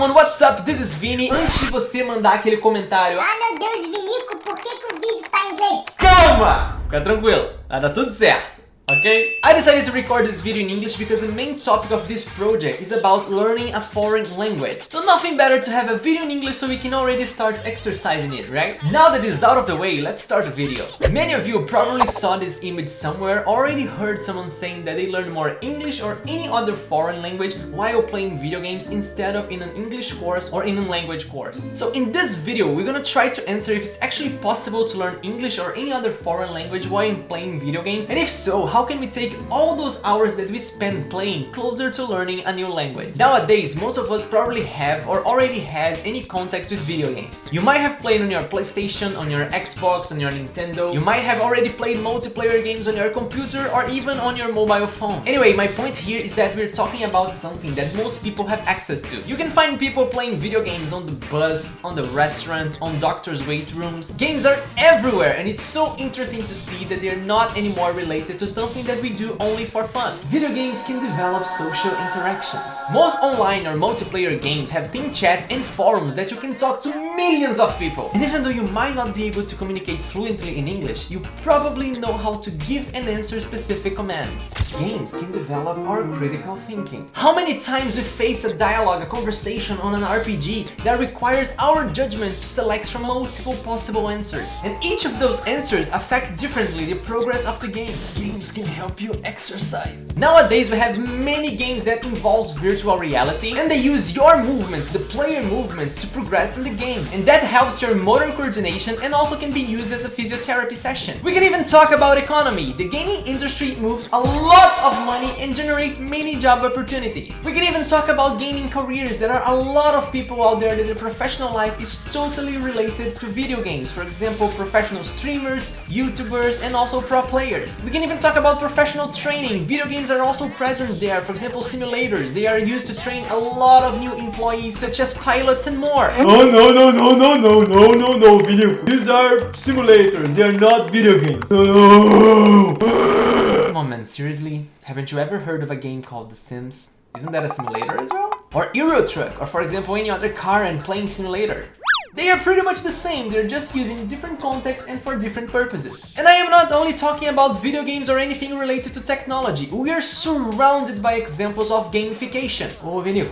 everyone, what's up? This is Vini. Antes de você mandar aquele comentário, Ah, meu Deus, Vinico, por que o vídeo tá em inglês? calma! Fica tranquilo, vai dar tudo certo. Okay? I decided to record this video in English because the main topic of this project is about learning a foreign language. So nothing better to have a video in English so we can already start exercising it, right? Now that this is out of the way, let's start the video. Many of you probably saw this image somewhere, already heard someone saying that they learn more English or any other foreign language while playing video games instead of in an English course or in a language course. So in this video, we're gonna try to answer if it's actually possible to learn English or any other foreign language while playing video games, and if so, how can we take all those hours that we spend playing closer to learning a new language? Nowadays, most of us probably have or already had any contact with video games. You might have played on your PlayStation, on your Xbox, on your Nintendo. You might have already played multiplayer games on your computer or even on your mobile phone. Anyway, my point here is that we're talking about something that most people have access to. You can find people playing video games on the bus, on the restaurant, on doctors' wait rooms. Games are everywhere, and it's so interesting to see that they're not anymore related to something that we do only for fun. Video games can develop social interactions. Most online or multiplayer games have team chats and forums that you can talk to millions of people. And even though you might not be able to communicate fluently in English, you probably know how to give and answer specific commands. Games can develop our critical thinking. How many times we face a dialogue, a conversation on an RPG that requires our judgment to select from multiple possible answers. And each of those answers affect differently the progress of the game. Games can help you exercise. Nowadays we have many games that involves virtual reality, and they use your movements, the player movements, to progress in the game, and that helps your motor coordination and also can be used as a physiotherapy session. We can even talk about economy. The gaming industry moves a lot of money and generates many job opportunities. We can even talk about gaming careers. There are a lot of people out there that their professional life is totally related to video games. For example, professional streamers, YouTubers, and also pro players. We can even talk about professional training. Video games are also present there. For example, simulators. They are used to train a lot of new employees, such as pilots and more. No, video. These are simulators. They are not video games. No. Come on, man. Seriously? Haven't you ever heard of a game called The Sims? Isn't that a simulator as well? Or Euro Truck, or for example, any other car and plane simulator. They are pretty much the same, they're just using different contexts and for different purposes. And I am not only talking about video games or anything related to technology. We are surrounded by examples of gamification. Ô Vinícius.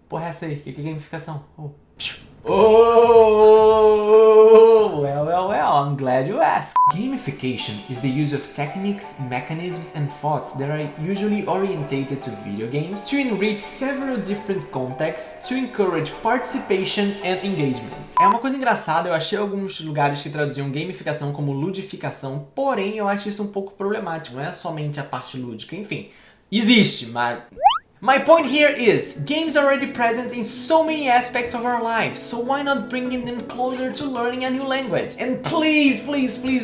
Porra, essa aí, que é gamificação? Well, I'm glad you asked. Gamification is the use of techniques, mechanisms, and thoughts that are usually orientated to video games to enrich several different contexts to encourage participation and engagement. É uma coisa engraçada, eu achei alguns lugares que traduziam gamificação como ludificação, porém eu acho isso um pouco problemático, não é somente a parte lúdica, enfim, existe, mas... My point here is, games are already present in so many aspects of our lives, so why not bringing them closer to learning a new language? And please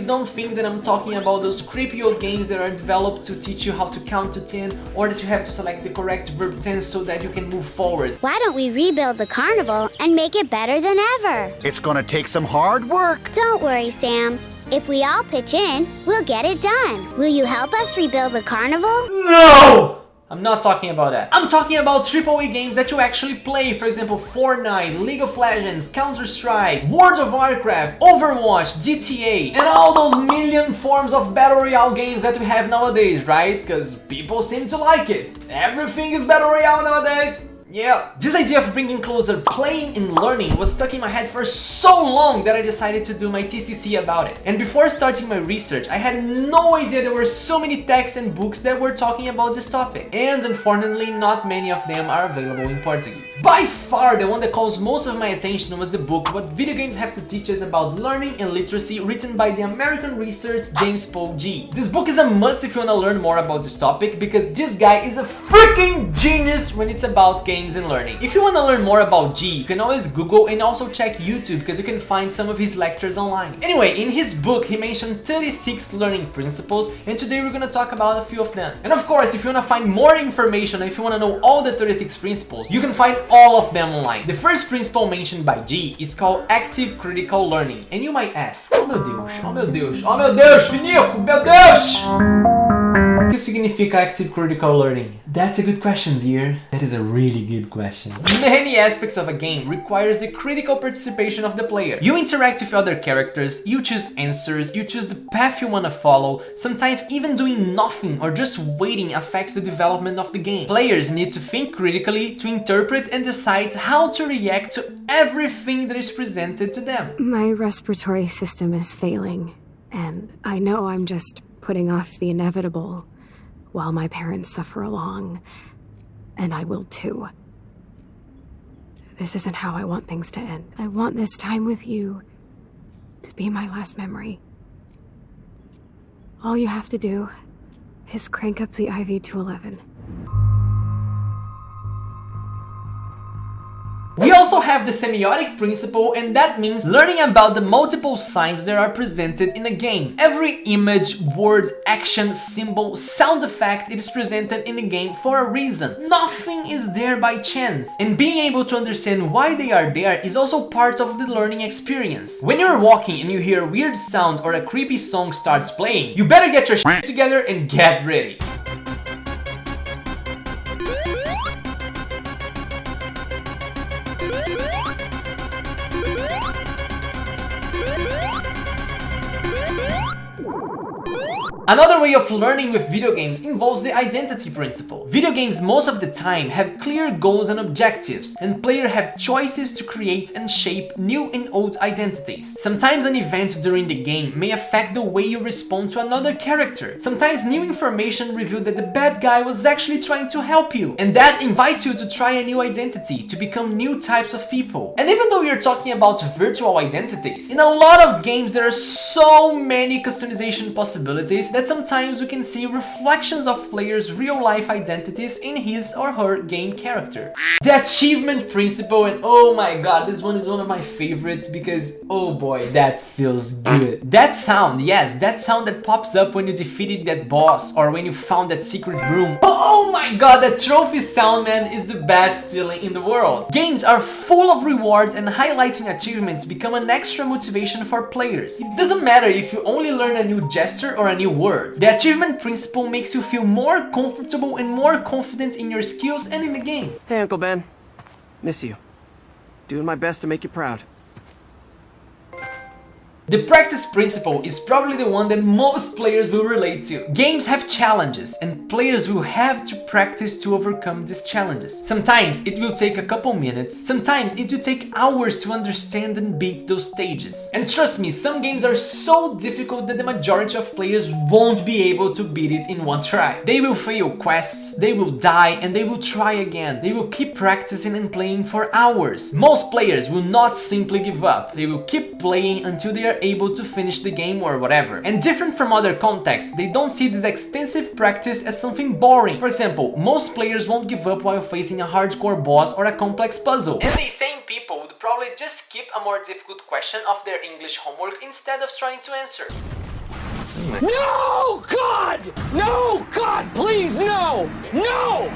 don't think that I'm talking about those creepy old games that are developed to teach you how to count to 10, or that you have to select the correct verb tense so that you can move forward. Why don't we rebuild the carnival and make it better than ever? It's gonna take some hard work. Don't worry, Sam. If we all pitch in, we'll get it done. Will you help us rebuild the carnival? No! I'm not talking about that. I'm talking about AAA games that you actually play. For example, Fortnite, League of Legends, Counter-Strike, World of Warcraft, Overwatch, GTA, and all those million forms of Battle Royale games that we have nowadays, right? Because people seem to like it. Everything is Battle Royale nowadays. Yeah. This idea of bringing closer playing and learning was stuck in my head for so long that I decided to do my TCC about it. And before starting my research, I had no idea there were so many texts and books that were talking about this topic. And unfortunately, not many of them are available in Portuguese. By far, the one that calls most of my attention was the book What Video Games Have to Teach Us About Learning and Literacy, written by the American researcher James Paul G. This book is a must if you want to learn more about this topic, because this guy is a freaking genius when it's about games and learning. If you want to learn more about G, you can always Google and also check YouTube, because you can find some of his lectures online. Anyway, in his book he mentioned 36 learning principles, and today we're gonna talk about a few of them. And of course, if you want to find more information, if you want to know all the 36 principles, you can find all of them online. The first principle mentioned by G is called active critical learning. And you might ask, oh meu Deus, Vinico, meu Deus! que significa active critical learning? That's a good question, dear. That is a really good question. Many aspects of a game requires the critical participation of the player. You interact with other characters, you choose answers, you choose the path you want to follow. Sometimes even doing nothing or just waiting affects the development of the game. Players need to think critically to interpret and decide how to react to everything that is presented to them. My respiratory system is failing, and I know I'm just putting off the inevitable while my parents suffer along, and I will too. This isn't how I want things to end. I want this time with you to be my last memory. All you have to do is crank up the IV to 11. We also have the semiotic principle, and that means learning about the multiple signs that are presented in a game. Every image, word, action, symbol, sound effect, it is presented in a game for a reason. Nothing is there by chance. And being able to understand why they are there is also part of the learning experience. When you're walking and you hear a weird sound or a creepy song starts playing, you better get your shit together and get ready. Another way of learning with video games involves the identity principle. Video games most of the time have clear goals and objectives, and players have choices to create and shape new and old identities. Sometimes an event during the game may affect the way you respond to another character. Sometimes new information reveals that the bad guy was actually trying to help you, and that invites you to try a new identity, to become new types of people. And even though we are talking about virtual identities, in a lot of games there are so many customization possibilities that sometimes we can see reflections of players' real-life identities in his or her game character. The achievement principle, and oh my god, this one is one of my favorites because oh boy, that feels good. That sound, yes, that sound that pops up when you defeated that boss or when you found that secret room. Oh my god, that trophy sound, man, is the best feeling in the world. Games are full of rewards, and highlighting achievements become an extra motivation for players. It doesn't matter if you only learn a new gesture or a new word. The achievement principle makes you feel more comfortable and more confident in your skills and in the game. Hey, Uncle Ben. Miss you. Doing my best to make you proud. The practice principle is probably the one that most players will relate to. Games have challenges, and players will have to practice to overcome these challenges. Sometimes it will take a couple minutes, sometimes it will take hours to understand and beat those stages. And trust me, some games are so difficult that the majority of players won't be able to beat it in one try. They will fail quests, they will die, and they will try again. They will keep practicing and playing for hours. Most players will not simply give up. They will keep playing until they are able to finish the game or whatever. And different from other contexts, they don't see this extensive practice as something boring. For example, most players won't give up while facing a hardcore boss or a complex puzzle. And these same people would probably just skip a more difficult question of their English homework instead of trying to answer. No, God! No, God, please, no! No!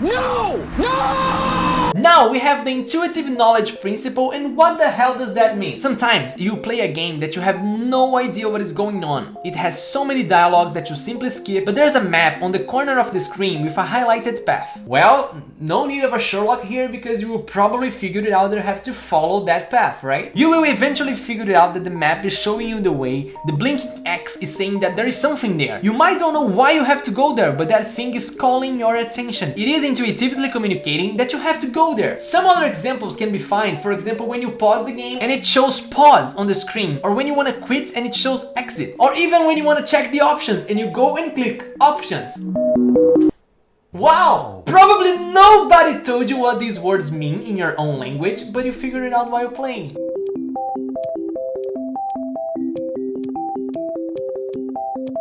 No! No! Now we have the intuitive knowledge principle, and what the hell does that mean? Sometimes you play a game that you have no idea what is going on. It has so many dialogues that you simply skip, but there's a map on the corner of the screen with a highlighted path. Well, no need of a Sherlock here because you will probably figure it out that you have to follow that path, right? You will eventually figure it out that the map is showing you the way, the blinking X is saying that there is something there. You might don't know why you have to go there, but that thing is calling your attention. It is intuitively communicating that you have to go there. Some other examples can be found, for example, when you pause the game and it shows pause on the screen, or when you want to quit and it shows exit, or even when you want to check the options and you go and click options. Wow! Probably nobody told you what these words mean in your own language, but you figured it out while playing.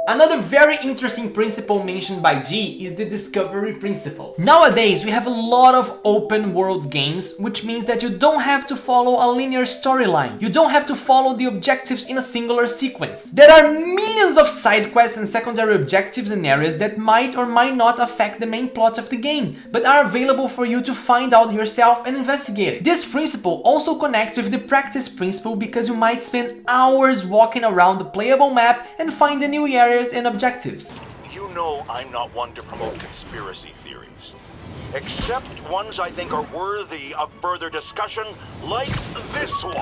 Another very interesting principle mentioned by G is the discovery principle. Nowadays, we have a lot of open world games, which means that you don't have to follow a linear storyline. You don't have to follow the objectives in a singular sequence. There are millions of side quests and secondary objectives and areas that might or might not affect the main plot of the game, but are available for you to find out yourself and investigate it. This principle also connects with the practice principle because you might spend hours walking around the playable map and find the new areas and objectives. You know I'm not one to promote conspiracy theories. Except ones I think are worthy of further discussion, like this one.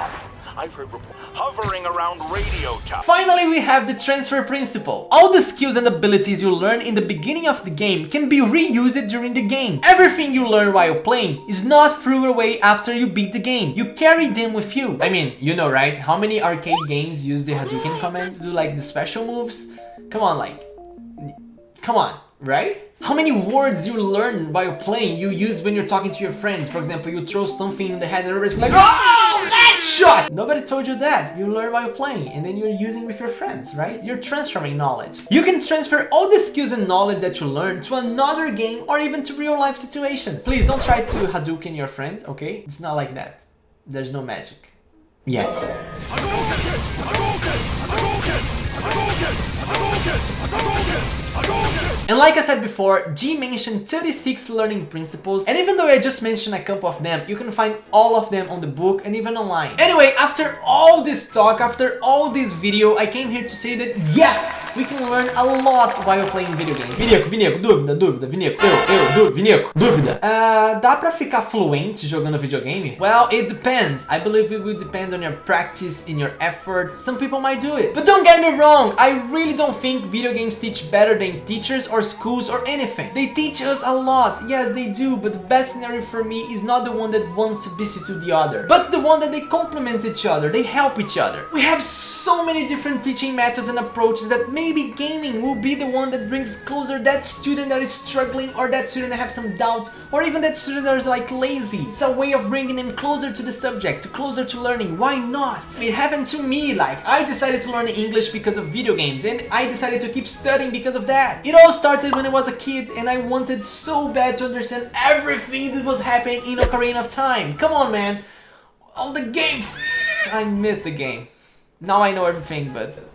I've heard reports hovering around radio towers. Finally, we have the transfer principle. All the skills and abilities you learn in the beginning of the game can be reused during the game. Everything you learn while playing is not thrown away after you beat the game. You carry them with you. I mean, you know, right? How many arcade games use the Hadouken command to do like the special moves? Come on, right? How many words you learn while playing you use when you're talking to your friends? For example, you throw something in the head and everybody's like, oh, headshot! Nobody told you that. You learn while playing and then you're using with your friends, right? You're transferring knowledge. You can transfer all the skills and knowledge that you learn to another game or even to real life situations. Please don't try to Hadouken your friend, okay? It's not like that. There's no magic. Yet. And like I said before, G mentioned 36 learning principles, and even though I just mentioned a couple of them, you can find all of them on the book and even online. Anyway, after all this talk, after all this video, I came here to say that yes, we can learn a lot while playing video games. Vinieco, dúvida, Vinieco, Vinieco, dúvida. Dá pra ficar fluente jogando videogame? Well, it depends. I believe it will depend on your practice, in your effort. Some people might do it. But don't get me wrong, I really don't think video games teach better than teachers or schools or anything. They teach us a lot, yes they do, but the best scenario for me is not the one that wants to substitute the other, but the one that they complement each other, they help each other. We have so many different teaching methods and approaches that maybe gaming will be the one that brings closer that student that is struggling, or that student that has some doubts, or even that student that is like lazy. It's a way of bringing them closer to the subject, closer to learning. Why not? It happened to me, like I decided to learn English because of video games, and I decided to keep studying because of that. It all started when I was a kid and I wanted so bad to understand everything that was happening in Ocarina of Time. Come on, man. All the game. I missed the game. Now I know everything, but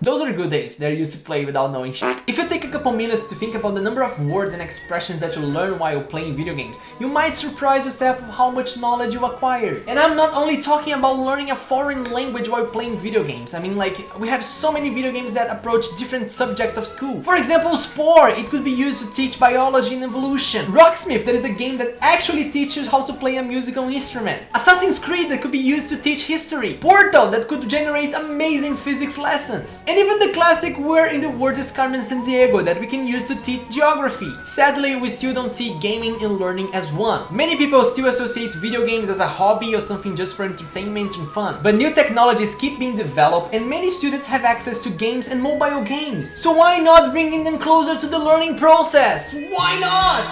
those are good days that I used to play without knowing shit. If you take a couple minutes to think about the number of words and expressions that you learn while playing video games, you might surprise yourself of how much knowledge you acquired. And I'm not only talking about learning a foreign language while playing video games. I mean, like, we have so many video games that approach different subjects of school. For example, Spore, it could be used to teach biology and evolution. Rocksmith, that is a game that actually teaches how to play a musical instrument. Assassin's Creed, that could be used to teach history. Portal, that could generate amazing physics lessons. And even the classic Where in the World is Carmen Sandiego that we can use to teach geography. Sadly, we still don't see gaming and learning as one. Many people still associate video games as a hobby or something just for entertainment and fun. But new technologies keep being developed and many students have access to games and mobile games. So why not bringing them closer to the learning process? Why not?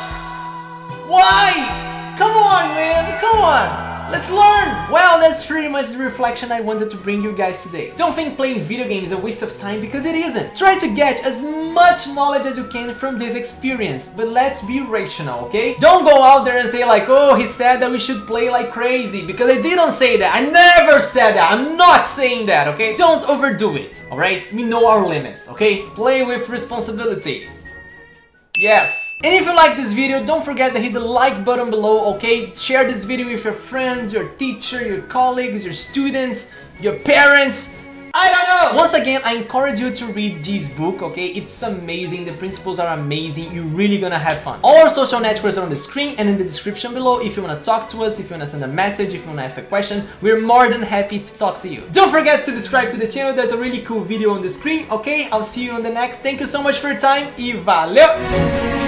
Why? Come on, man, come on. Let's learn! Well, that's pretty much the reflection I wanted to bring you guys today. Don't think playing video games is a waste of time, because it isn't. Try to get as much knowledge as you can from this experience, but let's be rational, okay? Don't go out there and say like, oh, he said that we should play like crazy, because I didn't say that. I never said that. I'm not saying that, okay? Don't overdo it, alright? We know our limits, okay? Play with responsibility. Yes! And if you like this video, don't forget to hit the like button below, okay? Share this video with your friends, your teacher, your colleagues, your students, your parents. I don't know! Once again, I encourage you to read G's book, okay? It's amazing, the principles are amazing, you're really gonna have fun. All our social networks are on the screen and in the description below. If you wanna talk to us, if you wanna send a message, if you wanna ask a question, we're more than happy to talk to you. Don't forget to subscribe to the channel, there's a really cool video on the screen, okay? I'll see you on the next. Thank you so much for your time e valeu!